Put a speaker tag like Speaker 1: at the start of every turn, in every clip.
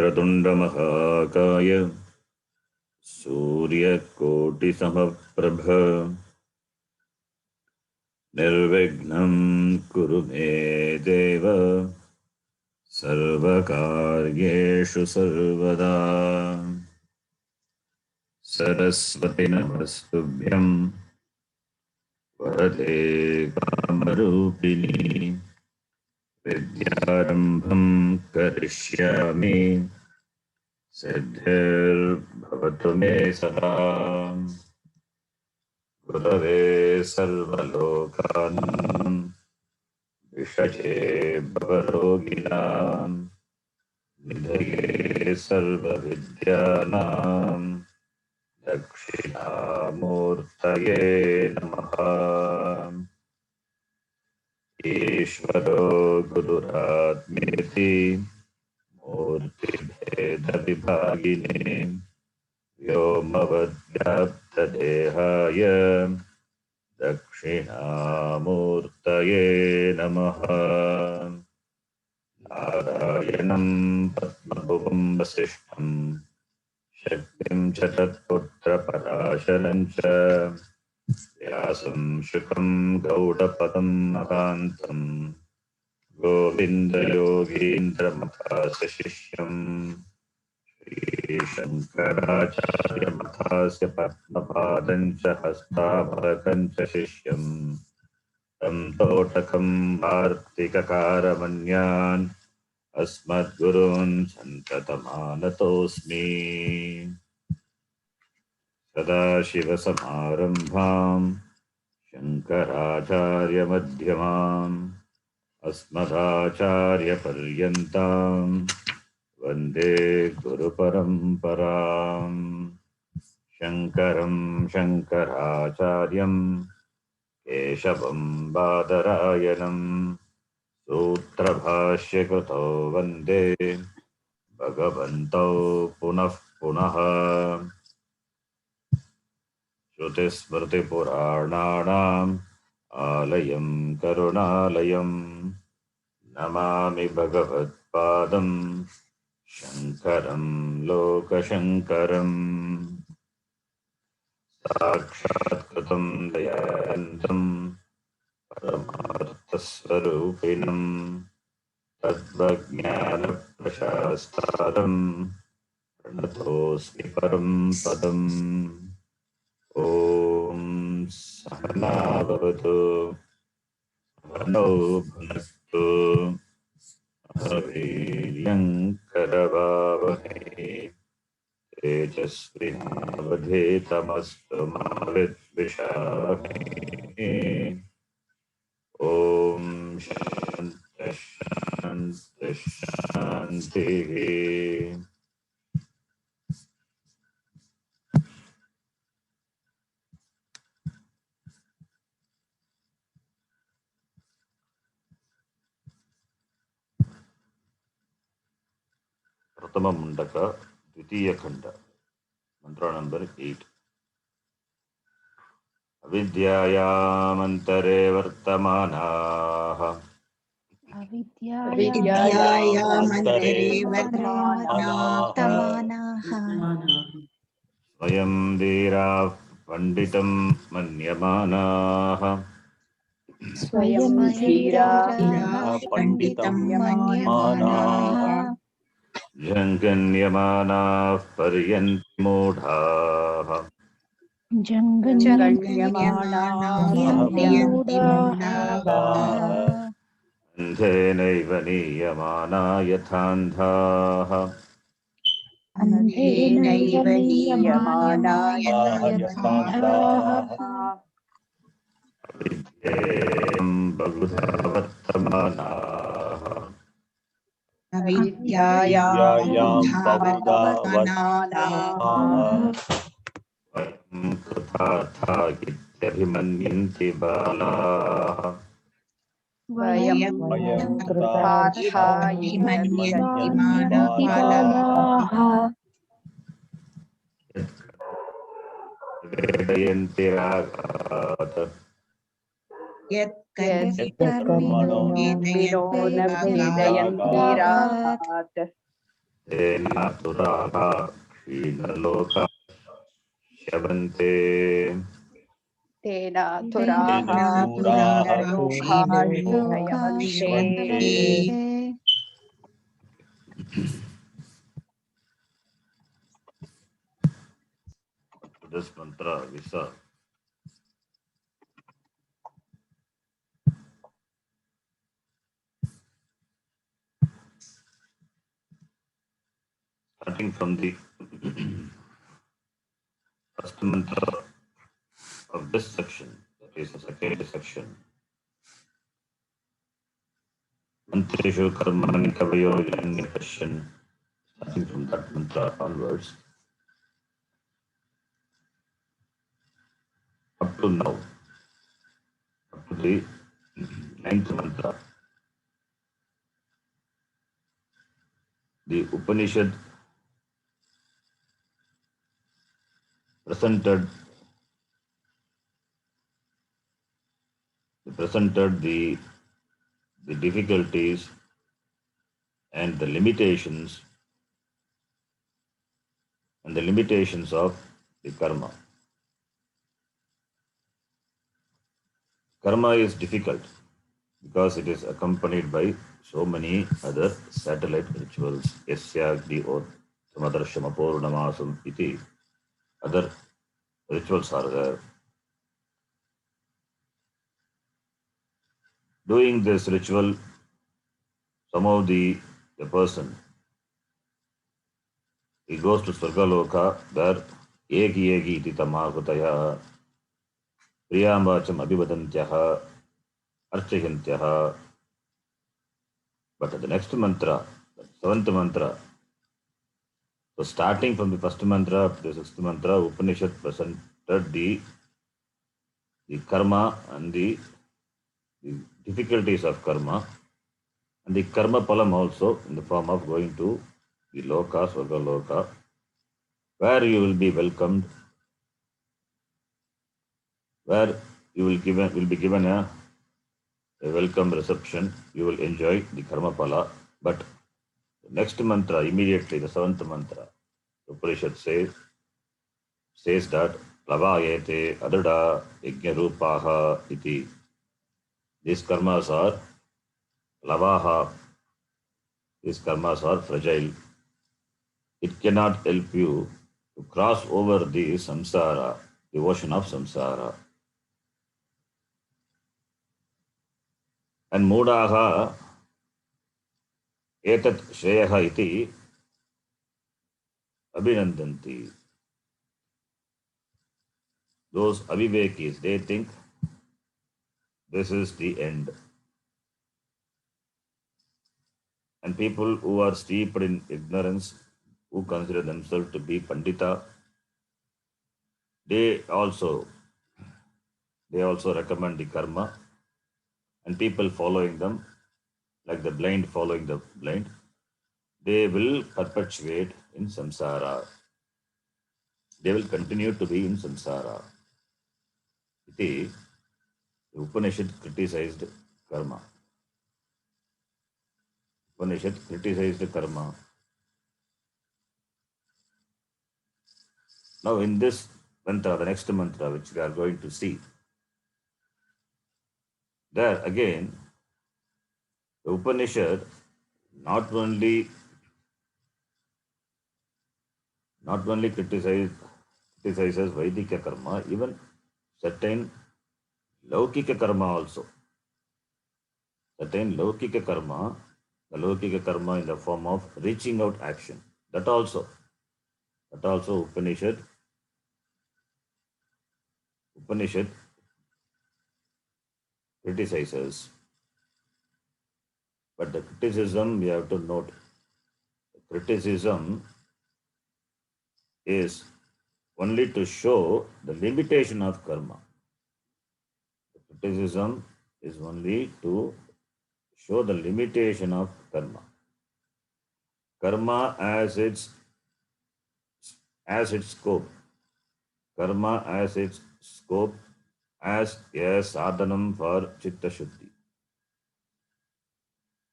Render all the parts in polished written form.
Speaker 1: वक्रतुण्डमहाकाय सूर्यकोटिसमप्रभ निर्विघ्नं कुरु मे देव सर्वकार्येषु सर्वदा। सरस्वती नमस्तुभ्यं वरदे कामरूपिणी विद्यारम्भं करिष्यामि सिद्धिर्भवतु मे सदा। गुरवे सर्वलोकानां विषये भवरोगिणां निधये सर्वविद्यानां दक्षिणामूर्तये नमः। ईश्वरो गुरुरात्मेति मूर्तिभेदविभागिने व्योमवद्व्याप्तदेहाय दक्षिणामूर्तये नमः। नारायणं पद्मभुवं वसिष्ठं शक्तिं च तत्पुत्रपराशरं च व्यासं शुकं गौडपदं महान्तं गोविन्दयोगीन्द्रमथास्य शिष्यं श्रीशङ्कराचार्यमथास्य पद्मपादं च हस्तामलकं च शिष्यं तं तोटकं वार्तिककारमन्यान् अस्मद्गुरून् सन्ततमानतोऽस्मि। सदाशिवसमारम्भां शङ्कराचार्यमध्यमाम् अस्मदाचार्यपर्यन्तां वन्दे गुरुपरम्पराम्। शङ्करं शङ्कराचार्यं केशवं बादरायणं सूत्रभाष्यकृतौ वन्दे भगवन्तौ पुनः पुनः। श्रुतिस्मृतिपुराणानाम् आलयं करुणालयं नमामि भगवत्पादं शङ्करं लोकशङ्करम्। साक्षात्कृतं दयान्तं परमार्थस्वरूपिणं तद्वज्ञानप्रशास्तारं प्रणतोऽस्मि परं पदम्। ॐ सहना भवतु सहनौ भुनक्तु वीर्यङ्करवावहै तेजस्विनावधीतमस्तु मा विद्विषावहै। ॐ शान्तिः शान्तिः शान्तिः। प्रथम मुंडक द्वितीय खंड मंत्र नंबर 8। अविद्यायामन्तरे वर्तमानाः
Speaker 2: अविद्यायामन्तरे वर्तमानाः
Speaker 1: स्वयं वीराः पंडितं मन्यमानाः
Speaker 2: स्वयं वीराः पंडितं मन्यमानाः
Speaker 1: जङ्गन्यमानाः पर्यन्ति मूढाः अन्धेनैव नीयमाना यथान्धाः
Speaker 2: अन्धेनैव नीयमाना यथान्धाः
Speaker 1: अविद्येयं बहुधा वर्तमानाः
Speaker 2: अविद्यायां बहुधा वर्तमानाः
Speaker 1: वयं कृतार्था इत्यभिमन्यन्ते बालाः
Speaker 2: वयं कृतार्था इत्यभिमन्यन्ति बालाः
Speaker 1: वेदयन्ति रागात्
Speaker 2: यत्कर्मणो न भेदयन्ति रागात्
Speaker 1: tena turaha khinaloka shavante.
Speaker 2: Tena
Speaker 3: Tena
Speaker 2: turaha
Speaker 3: turaha
Speaker 2: lokha
Speaker 3: khinaloka
Speaker 2: shinayavante.
Speaker 3: shavante.
Speaker 1: This mantra, Visa. Starting from the first mantra of this section, that is the second section. Mantreshu karmani kavayo yanya pasyan. Starting from that mantra onwards, up to now, up to the ninth mantra. The Upanishad presented the difficulties and the limitations of the karma. Karma is difficult because it is accompanied by so many other satellite rituals. Yasyagdi or Samadarshama Purnamasam iti. Other rituals are there. Doing this ritual, somehow the person, he goes to Swargaloka where Eki Eki iti Tamakutaya Priyambacham Abhivadantyaha Archahantyaha. But the next mantra, the seventh mantra, so starting from the first mantra up to the sixth mantra, Upanishad presented the karma and the difficulties of karma, and the karma palam also in the form of going to the loka, swarga loka, where you will be welcomed, where you will be given a welcome reception. You will enjoy the karma pala. But the next mantra, immediately the seventh mantra, the Upanishad says that plavayete adada yajna rupaha iti. These karmas are lavaha. These karmas are fragile. It cannot help you to cross over the samsara, the ocean of samsara. And mudaha etat shreyaha iti abhinandanti. Those avivekis, they think this is the end. And people who are steeped in ignorance, who consider themselves to be pandita, they also recommend the karma, and people following them, like the blind following the blind, they will perpetuate in samsara. They will continue to be in samsara. Iti, the Upanishad criticized karma. Upanishad criticized karma. Now in this mantra, the next mantra which we are going to see, there again, the Upanishad not only criticizes Vaidika karma, even certain Laukika karma also. Certain Laukika karma, the Laukika karma in the form of reaching out action. That also Upanishad criticizes. But the criticism, we have to note, criticism is only to show the limitation of karma. The criticism is only to show the limitation of karma. Karma as its scope. Karma as its scope as a sadhanam for chitta shuddhi.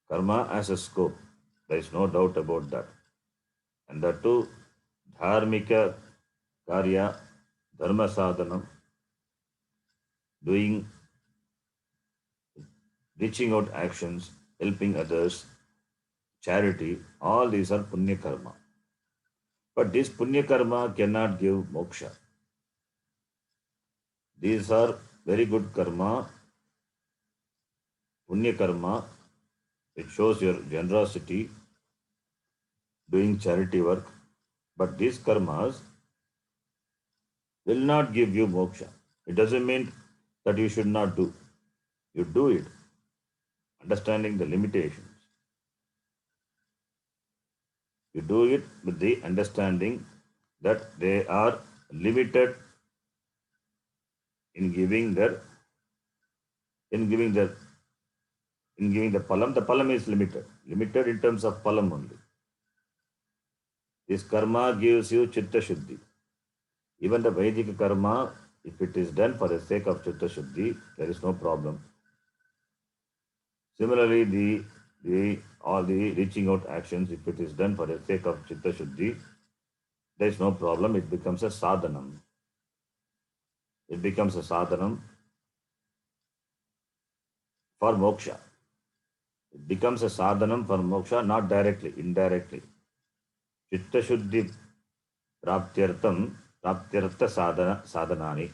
Speaker 1: Karma as a scope. There is no doubt about that. and that too dharmika karya, dharma sadhanam, doing, reaching out actions, helping others, charity, all these are punya karma. But this punya karma cannot give moksha. These are very good karma, punya karma. It shows your generosity, doing charity work. But these karmas will not give you moksha. It doesn't mean that you should not do. You do it, understanding the limitations. You do it with the understanding that they are limited in giving their in giving their in giving the palam. The palam is limited. Limited in terms of palam only. This karma gives you chitta shuddhi. Even the Vedic karma, if it is done for the sake of chitta shuddhi, there is no problem. Similarly, all the reaching out actions, if it is done for the sake of chitta shuddhi, there is no problem. It becomes a sadhanam. It becomes a sadhanam for moksha. It becomes a sadhanam for moksha, not directly, indirectly. Chitta shuddhi praptyartha sadhanani.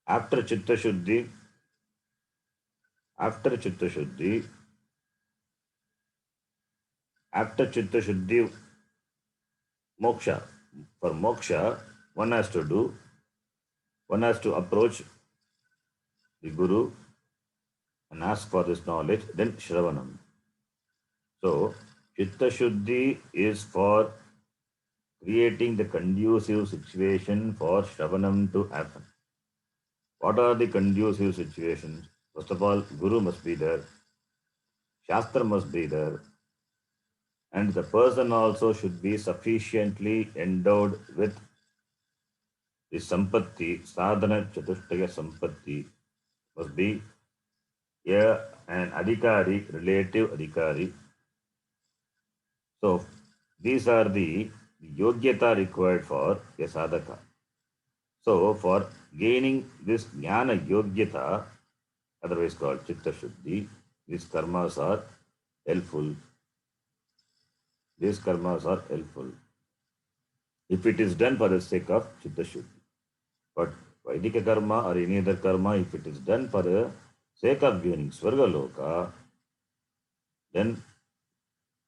Speaker 1: After chitta shuddhi, after chitta shuddhi, after chitta shuddhi, moksha. For moksha, one has to approach the Guru and ask for this knowledge, then Shravanam. So, Chitta Shuddhi is for creating the conducive situation for Shravanam to happen. What are the conducive situations? First of all, Guru must be there, Shastra must be there, and the person also should be sufficiently endowed with the Sampatti, Sadhana Chatushtaya Sampatti, must be an adhikari, relative adhikari. So these are the yogyata required for a sadhaka. So for gaining this jnana yogyata, otherwise called chitta shuddhi, these karmas are helpful. These karmas are helpful if it is done for the sake of chitta shuddhi. But Vaidika karma or any other karma, if it is done for the sake of gaining Swarga Loka, then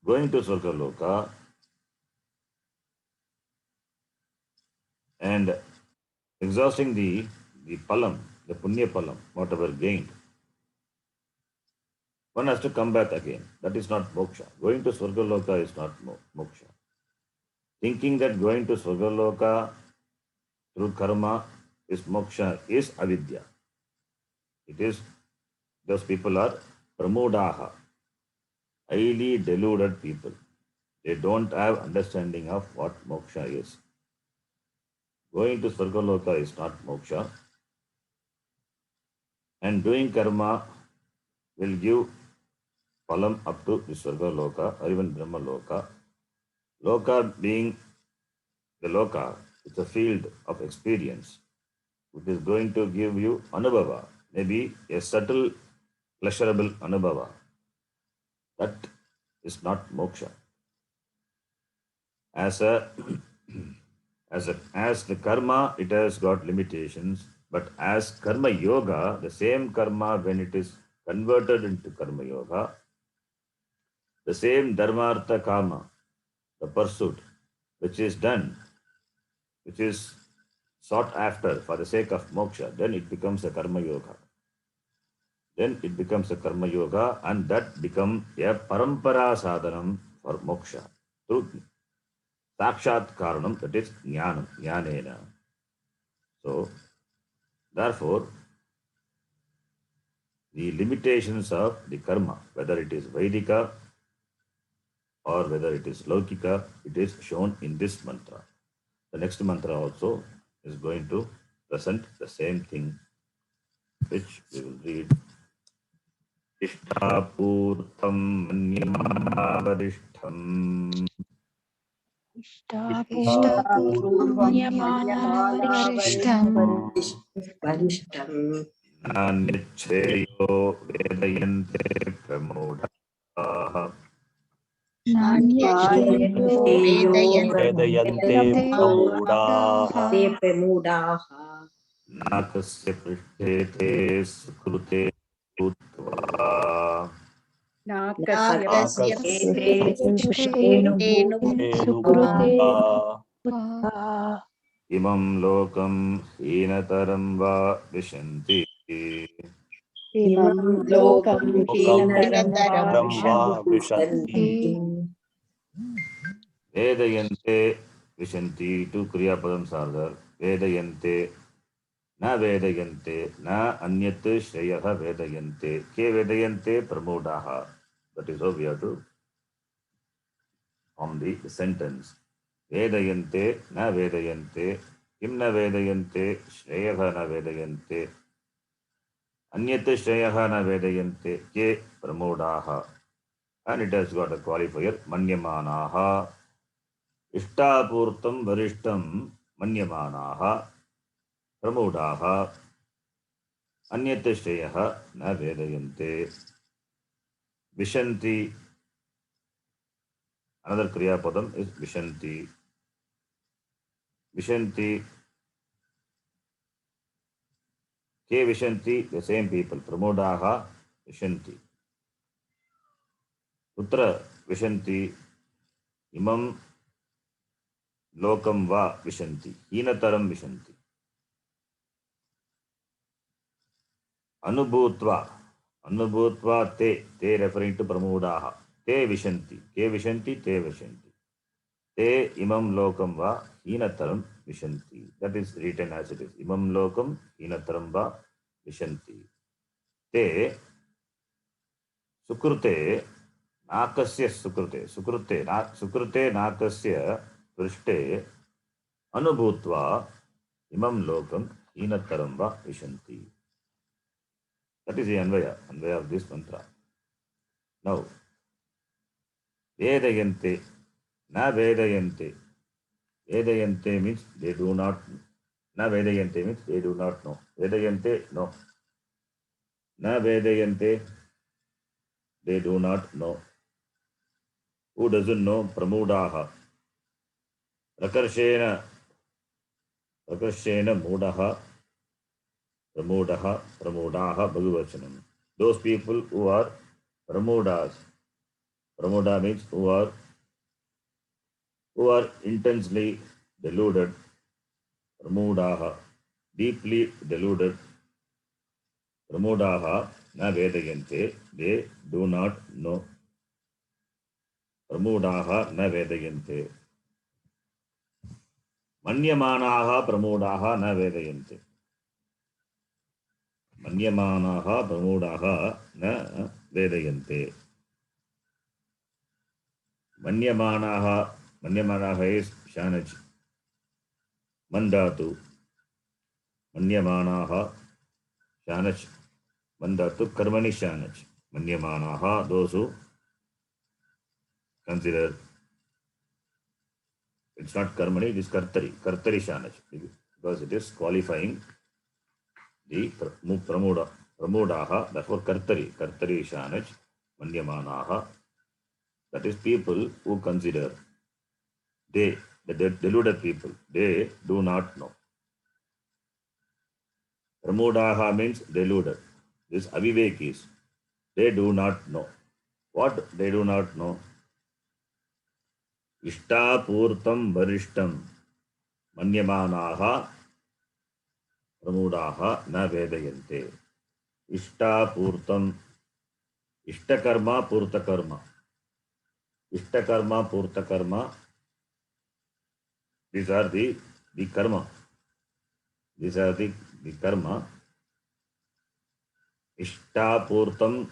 Speaker 1: going to Swarga Loka and exhausting the palam, the punya palam, whatever gained, one has to come back again. That is not moksha. Going to Swarga Loka is not moksha. Thinking that going to Swarga Loka through karma is moksha is avidya. It is, those people are pramodaha, highly deluded people. They don't have understanding of what moksha is. Going to Swargaloka is not moksha. And doing karma will give palam up to the Swargaloka or even Brahma Loka. Loka being the Loka, it's a field of experience which is going to give you anubhava, maybe a subtle, pleasurable anubhava. That is not moksha. As the karma, it has got limitations, but as karma yoga, the same karma, when it is converted into karma yoga, the same dharmartha kama, the pursuit, which is done, which is sought after for the sake of moksha, then it becomes a karma yoga. Then it becomes a karma yoga, and that becomes a parampara sadhanam for moksha. Through sakshat karanam, that is jnanam, jnanena. So, therefore, the limitations of the karma, whether it is Vedika or whether it is Laukika, it is shown in this mantra. The next mantra also is going to present the same thing, which we will read इष्टापूर्तं मन्यमानावरिष्ठम्
Speaker 2: इष्टापूर्वमन्यमानावरिष्टम्
Speaker 1: नान्यच्छ्रेयो वेदयन्ते प्रमूढाः
Speaker 2: नान्यच्छ्रेयो
Speaker 3: वेदयन्ते
Speaker 2: वेदयन्ते
Speaker 3: प्रमूढाः
Speaker 2: प्रमूढाः
Speaker 1: न कस्य पृष्ठे ते सुकृते भूत्वा
Speaker 2: नाकस्य
Speaker 3: नाकस्य
Speaker 2: सुकृते
Speaker 3: तेनुभूत्वा
Speaker 1: इमं लोकं हीनतरं वा विशन्ति
Speaker 2: इमं लोकं
Speaker 3: लोकं
Speaker 2: हीनतरं वा
Speaker 3: नरं वा
Speaker 2: विशन्ति
Speaker 3: विशन्ति
Speaker 1: वेदयन्ते विशन्ति टु क्रियापदं सार्धर् वेदयन्ते न वेदयन्ते न अन्यत् श्रेयः वेदयन्ते के वेदयन्ते प्रमूढाः that is how we have to form the sentence वेदयन्ते न वेदयन्ते किं न वेदयन्ते श्रेयः न वेदयन्ते अन्यत् श्रेयः न वेदयन्ते के प्रमूढाः and it has got a qualifier मन्यमानाः इष्टापूर्तं वरिष्ठं मन्यमानाः प्रमूढाः अन्यत् श्रेयः न वेदयन्ते विशन्ति another kriya padam is vishanti ke vishanti the same people pramodaha vishanti putra vishanti imam lokam va vishanti hinataram vishanti anubhutva te referring to pramodaha te vishanti te vishanti te imam lokam va hinataram vishanti that is written as it is imam lokam hinataram va vishanti te सुकृते नाकस्य सुकृते नाकस्य पृष्ठे अनुभूत्वा इमं लोकं हीनतरं वा विशन्ति that is the Anvay of this mantra now vedayante na vedayante means they do not na vedayante means they do not know vedayante no na vedayante they do not know who doesn't know pramudaha प्रकर्षेण मूढः प्रमूढाः बहुवचनम् those people who are pramudas pramuda means who are intensely deluded pramudaah deeply deluded pramudaah na vedayante they do not know pramudaah na vedayante मन्यमानाः प्रमूढाः न वेदयन्ते मन्यमानाः प्रमूढाः न वेदयन्ते मन्यमानाः is shanaj mandatu मन्यमानाः shanaj mandatu karmani shanaj मन्यमानाः those who consider it's not karmani it is kartari shanaj because it is qualifying the pramudaha therefore kartari shanaj manyamanaha that is people who consider the deluded people they do not know pramudaha means deluded this avivekis they do not know what they do not know ishtapurtam varishtam manyamanaha pramudaha na vedayante ishtapurtam ishtakarma purtakarma these are the karma these are the karma ishtapurtam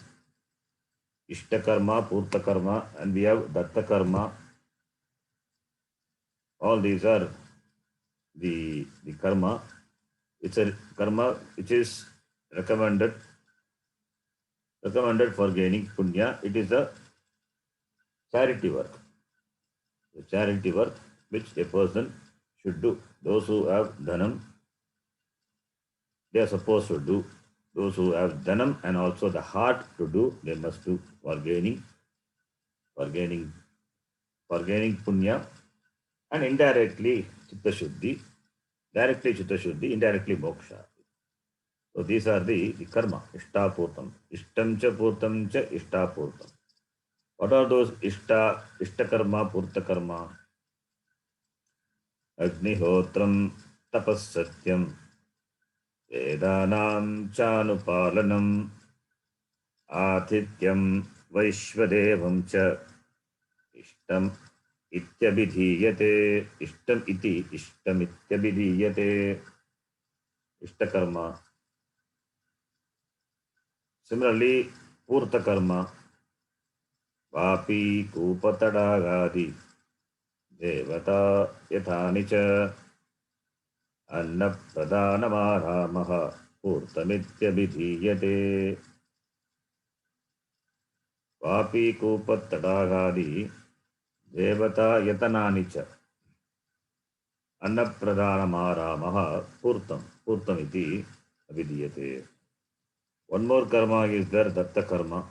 Speaker 1: ishtakarma purtakarma and we have datta karma all these are the karma it's a karma which is recommended recommended for gaining punya. It is a charity work. The charity work which a person should do. Those who have dhanam, they are supposed to do. Those who have dhanam and also the heart to do, they must do for gaining, for gaining, for gaining punya, and indirectly chitta shuddhi, directly chitta shuddhi, indirectly moksha. So these are the karma, ishtapurtam. Ishtam cha purtam cha ishtapurtam. What are those ishta karma, purta karma? Agnihotram, tapassatyam, vedanam chanupalanam, atityam, vaishvadevam cha, ishtam ityabhidhiyate, ishtam ityabhidhiyate, ishta karma. Similarly, purta karma, vapi kupatadagadi, devata yathani cha, annapradhanamaramah, purtamityabhidhiyate. Vapi kupatadagadi, devata yatanani cha, annapradhanamaramah, purtam iti abhidhiyate. One more karma is there, datta karma.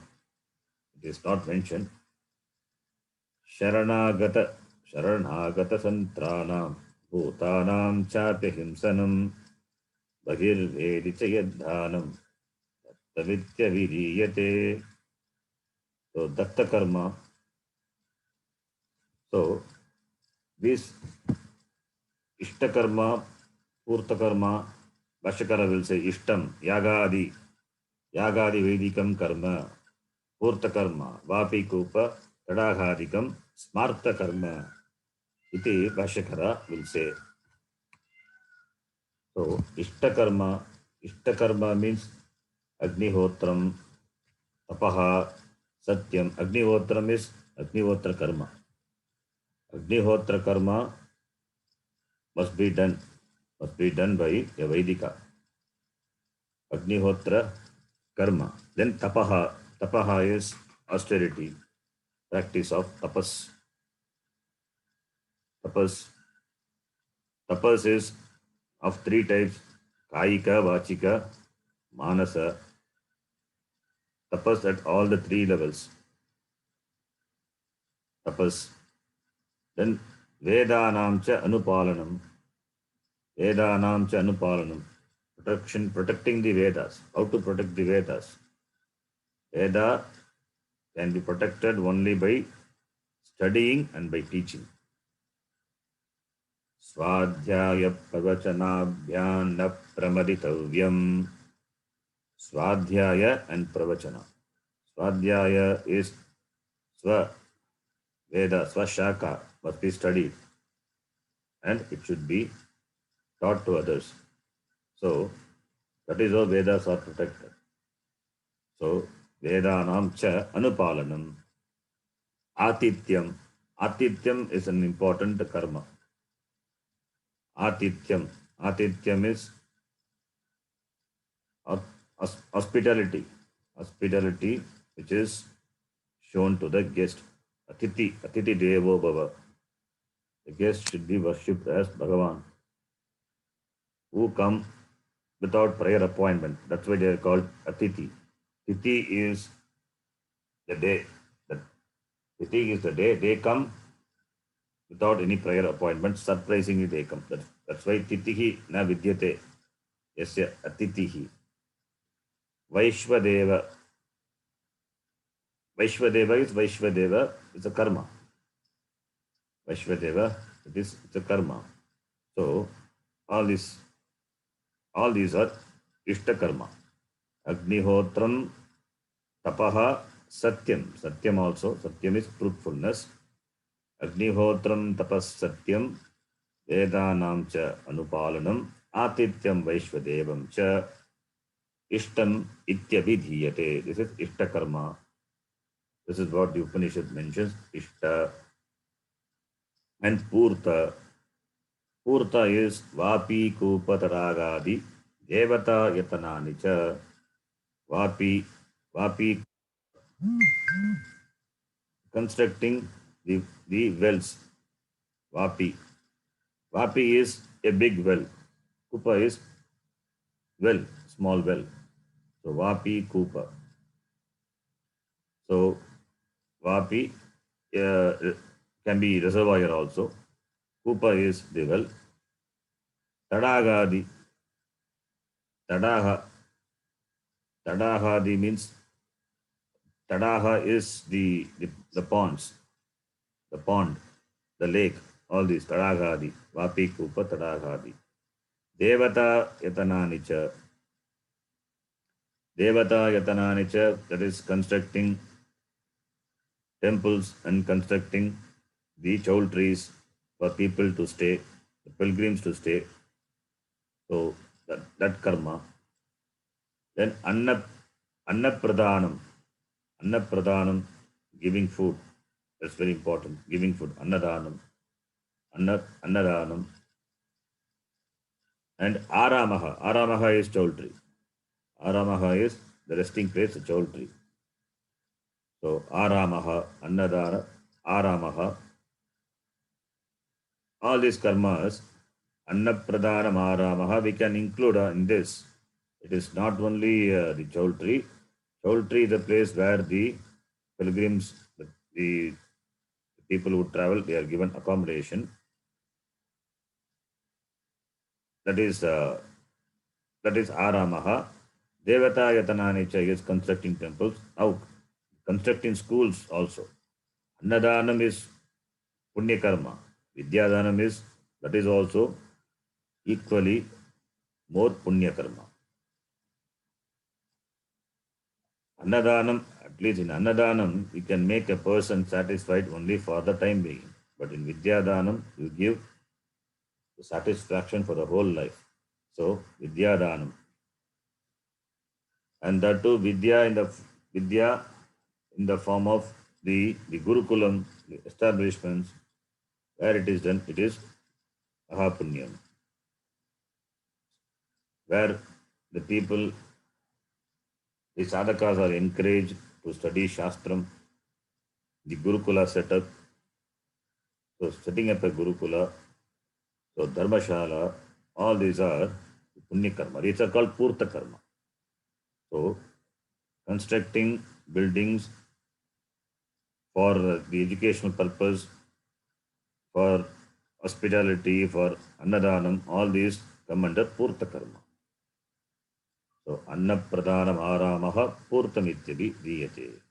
Speaker 1: It is not mentioned. Sharanagata santranam bhutanam chapyahimsanam bahirvedicha yadhanam dattavitya vidiyate. So datta karma. So this ishta karma, purta karma, Bhashyakara will say ishtam, yagadi vedikam karma, purta karma, vapi kupa, tadaghadikam, smarta karma. Iti Bhashyakara will say. So, ishta karma means agnihotram, tapaha, satyam. Agnihotram is agnihotra karma. Agnihotra karma must be done by a Vaidika. Agnihotra karma. Then tapaha is austerity, practice of tapas. Tapas is of three types: Kayika, Vachika, Manasa. Tapas at all the three levels. Tapas. Then Vedanam cha anupalanam. Vedanam cha anupalanam. Protecting the Vedas. How to protect the Vedas? Veda can be protected only by studying and by teaching. Swadhyaya pravachanabhyam na pramaditavyam. Swadhyaya and pravachana. Swadhyaya is Veda, Swashaka must be studied and it should be taught to others. So that is how Vedas are protected. So Vedanam cha anupalanam. Atityam. Atityam is an important karma. Atityam is hospitality which is shown to the guest. Atiti devo bhava. The guest should be worshipped as Bhagavan, who come without prior appointment. That's why they are called Atiti. Titi is the day. Titi is the day. They come without any prior appointment. Surprisingly they come. That's why Titihi na vidyate. Yasya Atitihi. Vaishvadeva. Vaishvadeva is a karma. Vaishvadeva, it's a karma. So all these are ishta karma. Agnihotram, tapaha, satyam. Satyam also. Satyam is truthfulness. Agnihotram, tapas, satyam. Vedanam cha anupalanam. Atityam vaishvadevam cha. Ishtam ityabhidhiyate. This is ishta karma. This is what the Upanishad mentions. Ishta and purta. Purta is vapi kupataragadi devata yatanani cha. Vapi Vapi, constructing the wells. Vapi. Vapi is a big well. Kupa is well, small well. So Vapi, Kupa. So Vapi can be reservoir also. Kupa is the well. Tadagadi. Tadaha. Tadahadi means Tadaha is the ponds, the pond, the lake, all these Tadagadi. Vapi, Kupa, Tadagadi. Devata Yatananicha. Devata Yatananicha, that is constructing temples and constructing the choul trees for people to stay, the pilgrims to stay. So that karma. Then Annapradhanam. Annapradhanam, giving food. That's very important. Giving food. Annadhanam. Annadhanam. And Aramaha. Aramaha is choul tree. Aramaha is the resting place, the choul tree. So Aramaha, Annadhana, Aramaha. All these karmas, Annapradhanam Aramaha, we can include in this. It is not only the choul tree. Choul tree is the place where the pilgrims, the people who travel, they are given accommodation. That is Aramaha. Devata Yatananicha is constructing temples. Now, constructing schools also. Annadhanam is Punya Karma. Vidyadhanam is, that is also equally more Punya Karma. Annadhanam, at least in Annadhanam, you can make a person satisfied only for the time being. But in Vidyadhanam, you give the satisfaction for the whole life. So, Vidyadhanam. And that too, Vidya in the form of the Gurukulam, the establishments, where it is done, it is Mahapunyam. Where the people, the sadhakas are encouraged to study Shastram, the Gurukula setup. So setting up a Gurukula, so Dharmashala, all these are Punya Karma. These are called Purta Karma. So constructing buildings for the educational purpose, for hospitality, for Annadhanam, all these come under Purta Karma. So Annapradhanam Aramaha Purtamityabi Diyate.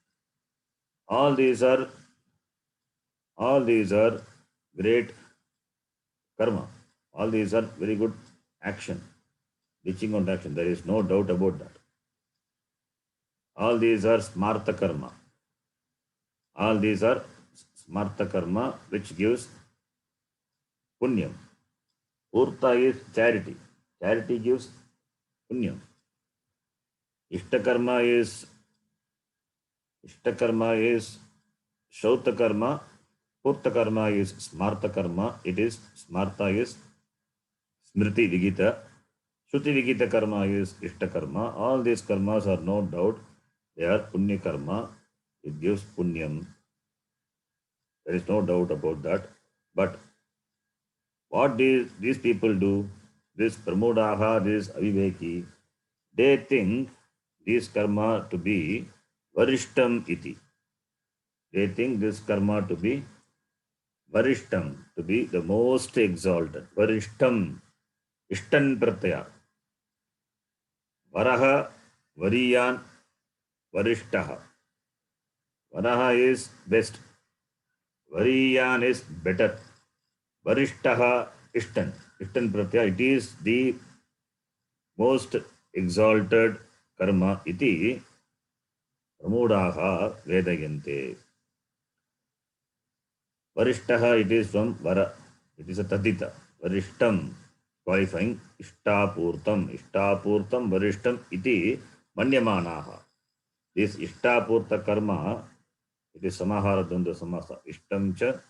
Speaker 1: All these are great karma. All these are very good action, reaching on action. There is no doubt about that. All these are smarta karma. All these are smarta karma which gives punyam. Purta is charity. Charity gives punyam. Ishtakarma is Shauta karma. Purta karma is smarta karma. It is smarta is smriti vigita. Shruti vigita karma is ishta karma. All these karmas are no doubt they are punya karma. It gives punyam. There is no doubt about that. But what these people do, this pramudaha, this aviveki, they think this karma to be varishtam iti. They think this karma to be varishtam, to be the most exalted. Varishtam, ishtan pratyaya. Varaha, variyan, varishtaha. Varaha is best. Variyan is better. Varishtaha, ishtan. Ishtan pratyaya, it is the most exalted karma iti pramudaha vedayante. Varishtaha, it is from Vara. It is a Tadita. Varishtam, qualifying. Ishtapurtam. Ishtapurtam, Varishtam, iti manyamanaha. This Ishtapurta karma, it is Samahara Dvandva Samasa. Ishtamcha,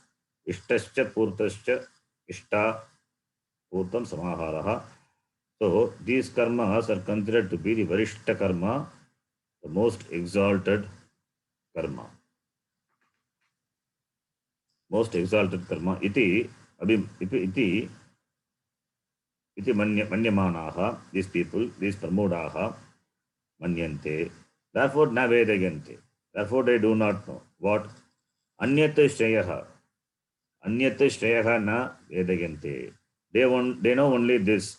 Speaker 1: Ishtascha, Purtascha, Ishtapurtam Samaharaha. So, these karmas are considered to be the Varishta karma the most exalted karma. Most exalted karma. Iti manyamanaha, these people, these pramodaha, manyante. Therefore, na vedagante. Therefore, they do not know. What? Anyata shreyaha. Anyata shreyaha na vedagante. They know only this.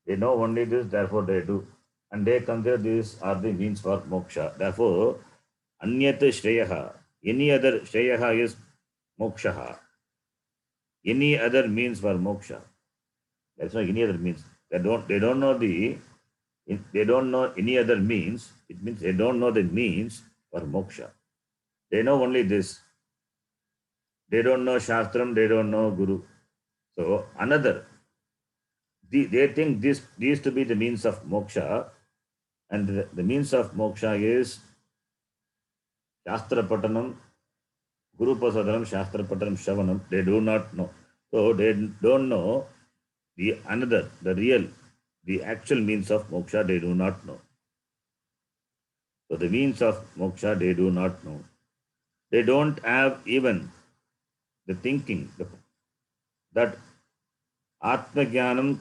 Speaker 1: They know only this, therefore they do. And they consider these are the means for moksha. Therefore, anyata shreyaha. Any other shreyaha is moksha. Any other means for moksha. That's not any other means. They don't know any other means. It means they don't know the means for moksha. They know only this. They don't know Shastram, they don't know Guru. So another, they think these to be the means of moksha, and the means of moksha is Shastra Patanam, Guru Pasadanam, Shastra Patanam, Shavanam. They do not know. So they don't know the actual means of moksha, they do not know. So the means of moksha, they do not know. They don't have even the thinking that Atmajnanam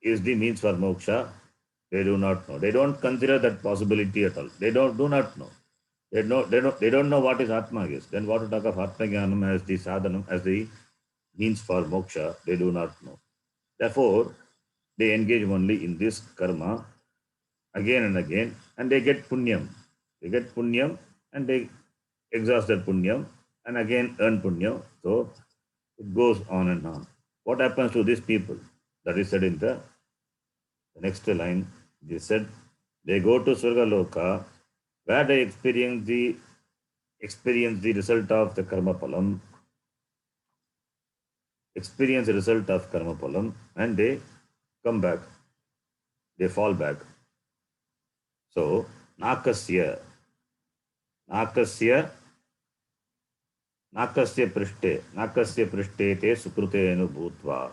Speaker 1: is the means for moksha. They do not know. They don't consider that possibility at all. They do not know. They don't know what is Atma is. Then what to talk of Atmajnanam as the sadhanam, as the means for moksha? They do not know. Therefore, they engage only in this karma again and again, and they get punyam. They get punyam and they exhaust their punyam and again earn punyam. So it goes on and on. What happens to these people? That is said in the next line. They said they go to Swargaloka, where they experience the result of the karma palam, and they come back, they fall back. So nakasya prishte te sukrute anubhutva.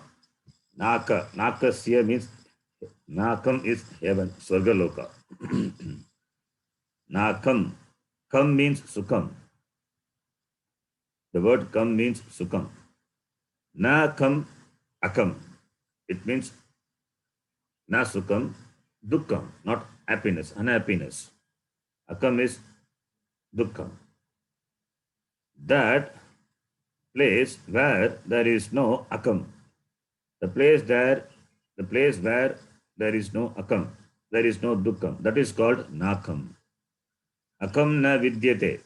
Speaker 1: Nakasya means nakam is heaven, Swargaloka. Nakam. Kam means sukam. The word kam means sukam. Na kam akam. It means na sukam, dukkam, not happiness, unhappiness. Akam is dukkam. That place where there is no akam, the place where there is no akam, there is no dukkam, that is called nakam. Akam na vidyate.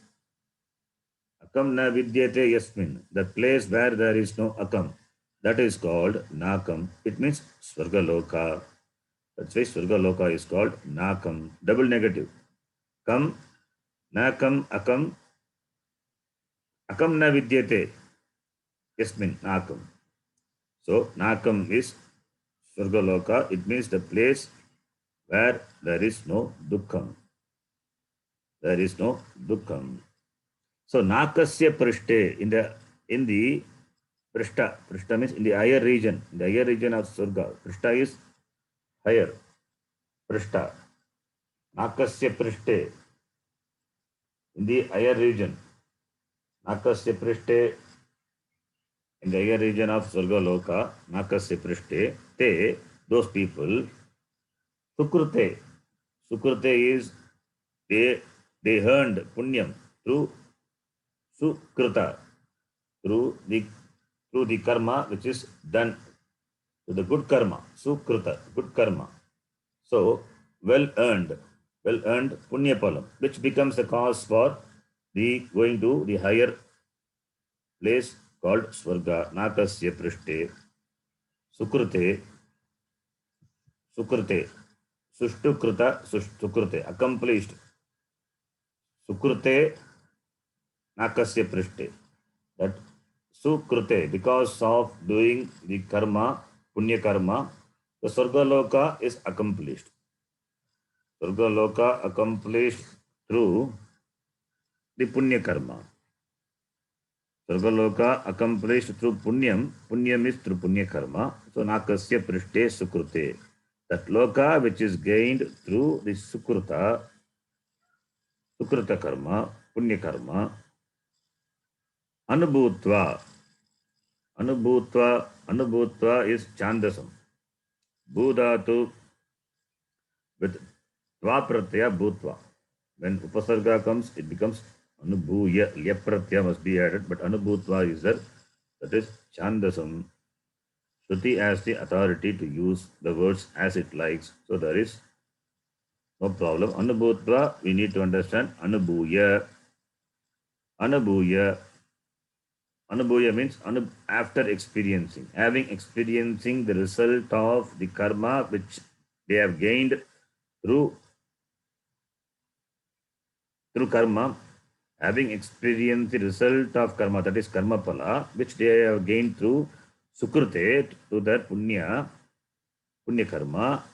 Speaker 1: Akam na vidyate yasmin. The place where there is no akam, that is called nakam. It means Swargaloka. That's why Swargaloka is called nakam. Double negative. Kam, nakam, akam. Akam na vidyate yasmin, nakam. So nakam is Swargaloka. It means the place where there is no dukkam. There is no dukkam. So nakasya prishte, in the prishta means in the higher region of Surga. Prishta is higher. Prishta. Nakasya prishte, in the higher region. Nakasya prishte, in the higher region of Surgaloka. Nakasya prishte, te, those people. Sukrute. Sukrute is they earned punyam through sukrita, through the karma which is done, to the good karma, sukrita, good karma. So well earned punya palam, which becomes the cause for the going to the higher place called Swarga. Nakasya prishte, sukrite, sushtukrita, sukrite, accomplished. Sukrute, nakasya prishte. That sukrute, because of doing the karma, punya karma, the Swargaloka is accomplished. Swargaloka accomplished through the punya karma. Swargaloka accomplished through punyam. Punyam is through punya karma. So nakasya prishte sukrute. That loka which is gained through the sukrita karma, punya karma, anubhutva. Anubhutva is chandasam. Bhudatu with tva pratyaya bhutva. When upasarga comes, it becomes anubhuya. Lya pratyaya must be added, but anubhutva is there. That is chandasam. Shruti has the authority to use the words as it likes. So there is no problem. Anubhutva, we need to understand anubhuya. Anubhuya. Anubhuya means after experiencing, experiencing the result of the karma which they have gained through karma, having experienced the result of karma, that is karma pala, which they have gained through sukrute, to their punya karma,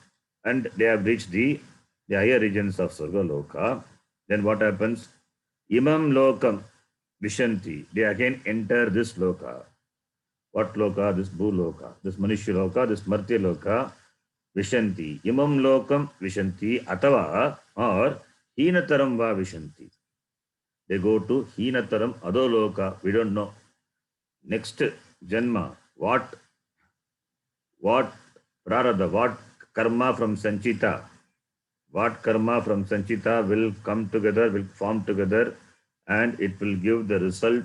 Speaker 1: and they have reached the higher regions of Sarga Loka. Then what happens? Imam Lokam Vishanti, they again enter this loka. What loka? This Bhuloka, this Manishya Loka, this Martya Loka. Vishanti. Imam Lokam Vishanti Atava or Hinataram Va Vishanti. They go to Hinataram Adoloka. We don't know. Next Janma. What Prarabdha, what karma from Sanchita? What karma from Sanchita will come together, will form together, and it will give the result,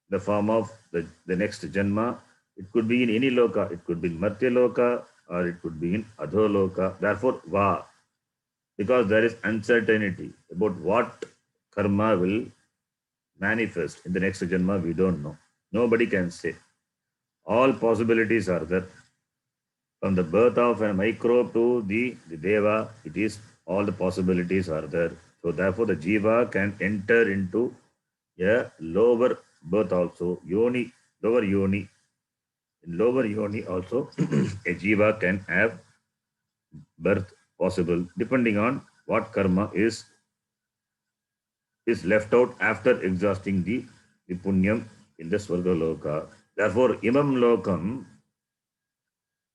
Speaker 1: the form of the next Janma. It could be in any loka. It could be in Martya Loka or it could be in Adholoka. Therefore, Va. Because there is uncertainty about what karma will manifest in the next Janma, we don't know. Nobody can say. All possibilities are there. From the birth of a microbe to the Deva, it is all the possibilities are there. So therefore the Jiva can enter into a lower birth also. Yoni, lower Yoni. In lower Yoni also, a Jiva can have birth possible, depending on what karma is left out after exhausting the punyam in the Swarga Loka. Therefore, Imam Lokam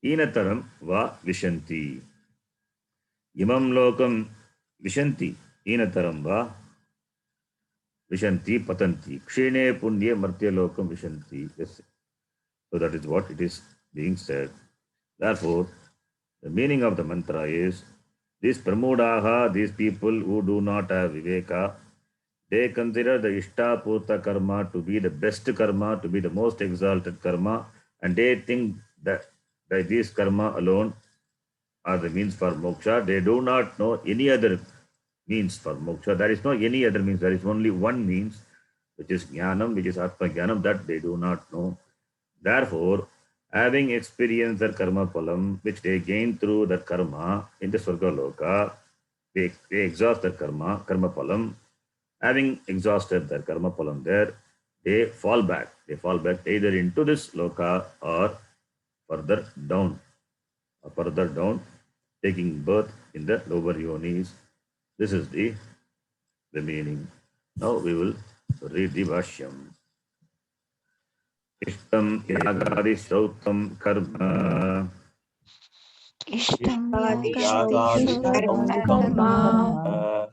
Speaker 1: Hinataram Va Vishanti. Imam Lokam Vishanti. Hinataram Va Vishanti Patanti. Kshine Punye Martya Lokam Vishanti. Yes. So that is what it is being said. Therefore, the meaning of the mantra is, these pramudaha, these people who do not have viveka, they consider the Ishtapurta karma to be the best karma, to be the most exalted karma, and they think that these karma alone are the means for moksha. They do not know any other means for moksha. There is no any other means. There is only one means, which is jnanam, which is atma jnanam, that they do not know. Therefore, having experienced their karma phalam, which they gain through their karma in the Swarga Loka, they exhaust their karma phalam. Having exhausted their karma phalam there, they fall back. They fall back either into this loka or further down, taking birth in the lower yonis. This is the meaning. Now we will read the Bhashyam. Ishtam yagadi shrautam karma.
Speaker 4: Ishtam
Speaker 3: Yagadi
Speaker 4: yagadi karma.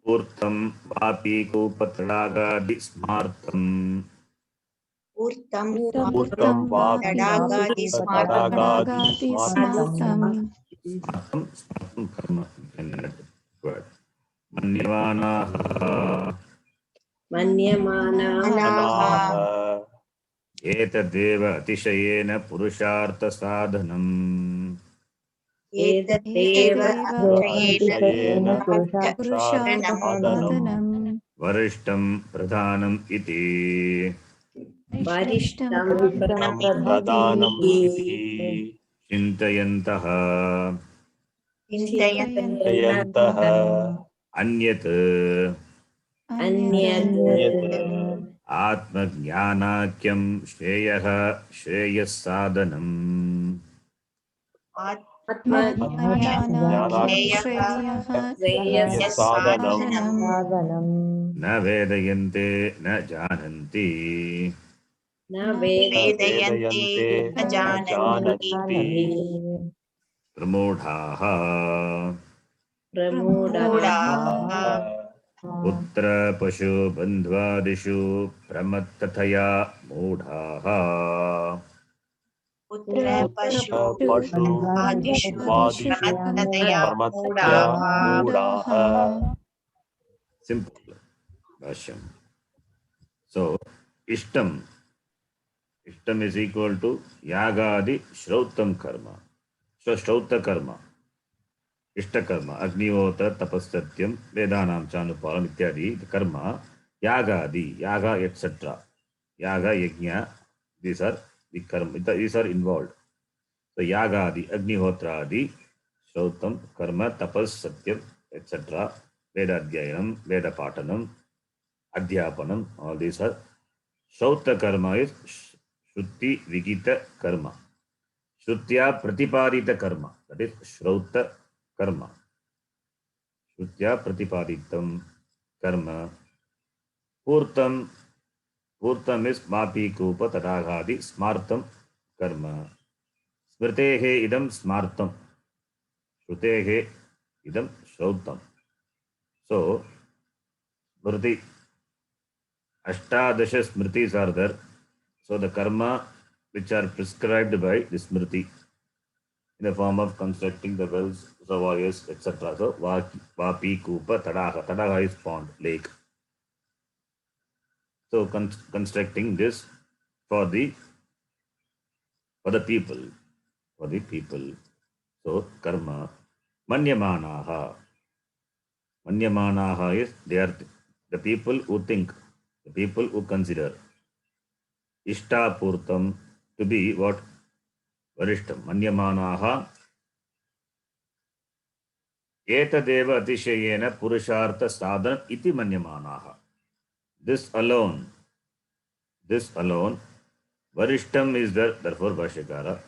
Speaker 1: Urtam vapi kupatadagadi smartam.
Speaker 2: Urtam
Speaker 3: Urtam Vapi
Speaker 4: Tadagadi
Speaker 3: Tadagadi Smartam.
Speaker 1: Smartam karma. Word. Manyamanaha.
Speaker 2: Manyamanaha.
Speaker 1: Etadeva atishayena purushartha sadhanam.
Speaker 2: Etadeva
Speaker 3: Atishayena
Speaker 4: Purushartha sadhanam.
Speaker 1: Varishtam pradhanam iti.
Speaker 2: Varishtam
Speaker 3: Pradhanam iti.
Speaker 1: Chintayantaha.
Speaker 3: Jayantaha.
Speaker 1: Anyat.
Speaker 2: Anyat
Speaker 1: Atma jnanakyam shreyaha shreyas sadhanam.
Speaker 2: Atma
Speaker 3: Jnanakyam sadhanam.
Speaker 1: Na vedayante na jananti.
Speaker 2: Na Vedayante
Speaker 3: Vedayante na jananti.
Speaker 1: प्रमूढाः
Speaker 2: प्रमूढाः
Speaker 1: पुत्र पशु बन्ध्वादिषु प्रमत्ततया मूढाः
Speaker 2: पुत्र पशु
Speaker 3: पशु
Speaker 2: आदिषु
Speaker 3: बन्ध्वादिषु
Speaker 2: प्रमत्ततया
Speaker 3: प्रमत्तया
Speaker 2: मूढाः
Speaker 3: मूढाः
Speaker 1: Simple Bhashyam. So Ishtam is equal to Yagadi Shrautam karma. So Shrauta karma, Ishta karma, Agnihotra Tapasatyam, Vedanam Chanupalam Ityadi, the karma, Yagadi, Yaga etc. Yaga Yajna, these are the karma, these are involved. So Yagadi, Agnihotradi, Shrautam, Karma, Tapas, Satyam, etc. Veda Adhyayanam, Veda Patanam, Adhyapanam, all these are. Shrauta karma is Shruti Vigita karma. Shrutya Pratipadita karma. That is Shrauta karma. Shrutya Pratipaditam karma. Purtam is Mapi Kupa Tadagadi Smartam karma. Smritehe idam Smartam. Shrutehe idam Shrautam. So, Smriti Ashtadasha Smritis are there. So the karma which are prescribed by the Smriti in the form of constructing the wells, reservoirs, etc. So Vapi, Kupa, Tadaha. Tadaha is pond, lake. So constructing this for the people. For the people. So karma. Manyamanaha. Manyamanaha is they are the people who think, the people who consider. Ishtapurtam to be what? Varishtam. Manyamanaha. Etadeva atishayena purushartha sadhanam iti manyamanaha. This alone, varishtam is there, therefore Bhashyakara